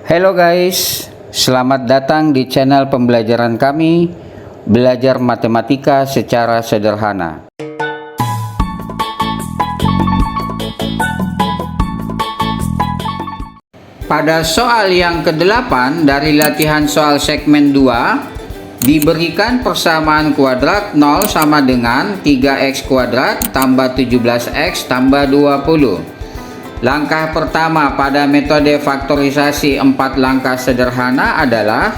Halo guys, selamat datang di channel pembelajaran kami, belajar matematika secara sederhana. Pada soal yang ke-8 dari latihan soal segmen 2, diberikan persamaan kuadrat 0 sama dengan 3x kuadrat tambah 17x tambah 20. Langkah pertama pada metode faktorisasi 4 langkah sederhana adalah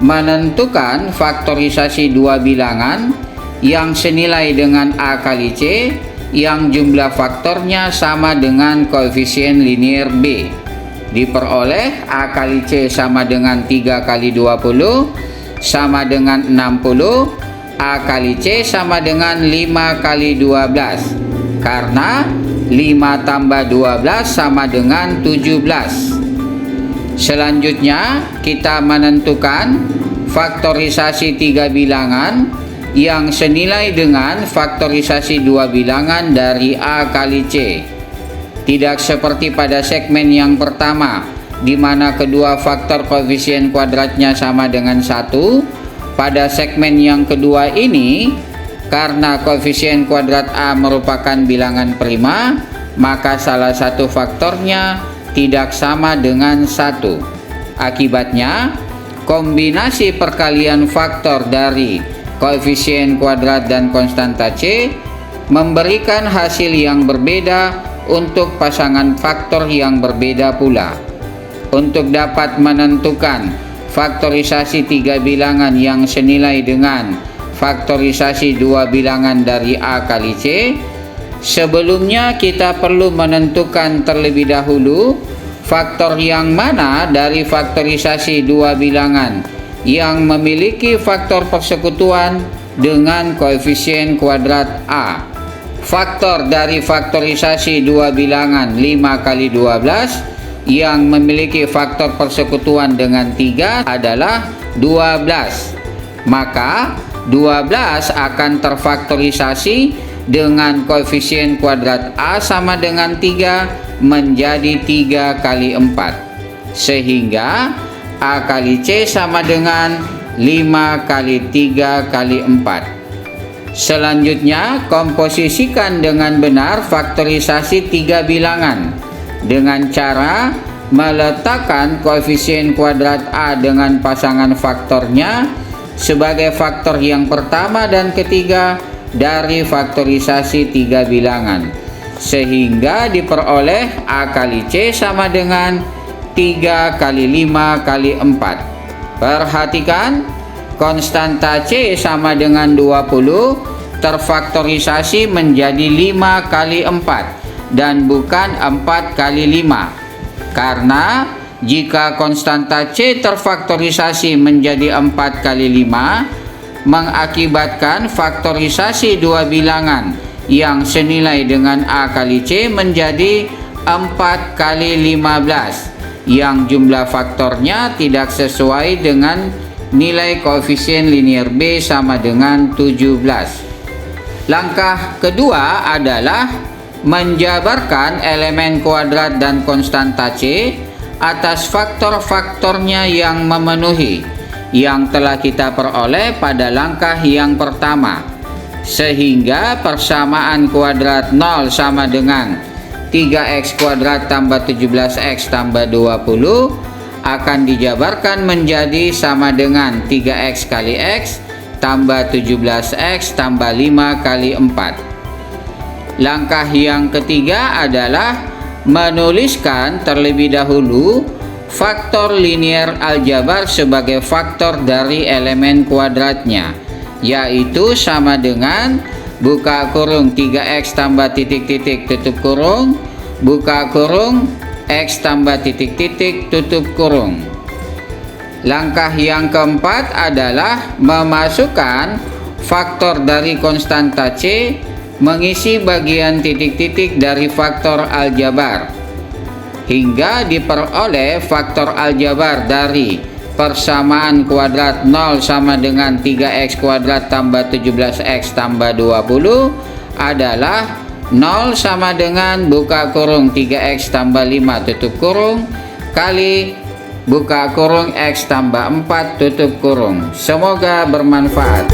menentukan faktorisasi dua bilangan yang senilai dengan A kali C yang jumlah faktornya sama dengan koefisien linier B. Diperoleh A kali C sama dengan 3 kali 20 sama dengan 60, A kali C sama dengan 5 kali 12 karena 5 tambah 12 sama dengan 17. Selanjutnya kita menentukan faktorisasi tiga bilangan yang senilai dengan faktorisasi dua bilangan dari A kali C. Tidak seperti pada segmen yang pertama, di mana kedua faktor koefisien kuadratnya sama dengan 1. Pada segmen yang kedua ini, karena koefisien kuadrat A merupakan bilangan prima, maka salah satu faktornya tidak sama dengan 1. Akibatnya, kombinasi perkalian faktor dari koefisien kuadrat dan konstanta C memberikan hasil yang berbeda untuk pasangan faktor yang berbeda pula. Untuk dapat menentukan faktorisasi tiga bilangan yang senilai dengan faktorisasi dua bilangan dari A kali C, sebelumnya kita perlu menentukan terlebih dahulu faktor yang mana dari faktorisasi dua bilangan yang memiliki faktor persekutuan dengan koefisien kuadrat A. Faktor dari faktorisasi dua bilangan 5 kali 12 yang memiliki faktor persekutuan dengan 3 adalah 12. Maka 12 akan terfaktorisasi dengan koefisien kuadrat A sama dengan 3 menjadi 3 kali 4. Sehingga A kali C sama dengan 5 kali 3 kali 4. Selanjutnya, komposisikan dengan benar faktorisasi tiga bilangan dengan cara meletakkan koefisien kuadrat A dengan pasangan faktornya sebagai faktor yang pertama dan ketiga dari faktorisasi tiga bilangan, sehingga diperoleh A kali C sama dengan 3 kali 5 kali 4. Perhatikan, konstanta C sama dengan 20 terfaktorisasi menjadi 5 kali 4 dan bukan 4 kali 5. Karena jika konstanta C terfaktorisasi menjadi 4 kali 5, mengakibatkan faktorisasi dua bilangan yang senilai dengan A kali C menjadi 4 kali 15 yang jumlah faktornya tidak sesuai dengan nilai koefisien linier B sama dengan 17. Langkah kedua adalah menjabarkan elemen kuadrat dan konstanta C atas faktor-faktornya yang memenuhi yang telah kita peroleh pada langkah yang pertama, sehingga persamaan kuadrat 0 sama dengan 3x kuadrat tambah 17x tambah 20 akan dijabarkan menjadi sama dengan 3x kali x tambah 17x tambah 5 kali 4. Langkah yang ketiga adalah menuliskan terlebih dahulu faktor linier aljabar sebagai faktor dari elemen kuadratnya, yaitu sama dengan buka kurung 3x tambah titik-titik tutup kurung, buka kurung X tambah titik-titik tutup kurung. Langkah yang keempat adalah memasukkan faktor dari konstanta C mengisi bagian titik-titik dari faktor aljabar hingga diperoleh faktor aljabar dari persamaan kuadrat 0 sama dengan 3x kuadrat tambah 17x tambah 20 adalah 0 sama dengan buka kurung 3x tambah 5 tutup kurung kali buka kurung X tambah 4 tutup kurung. Semoga bermanfaat.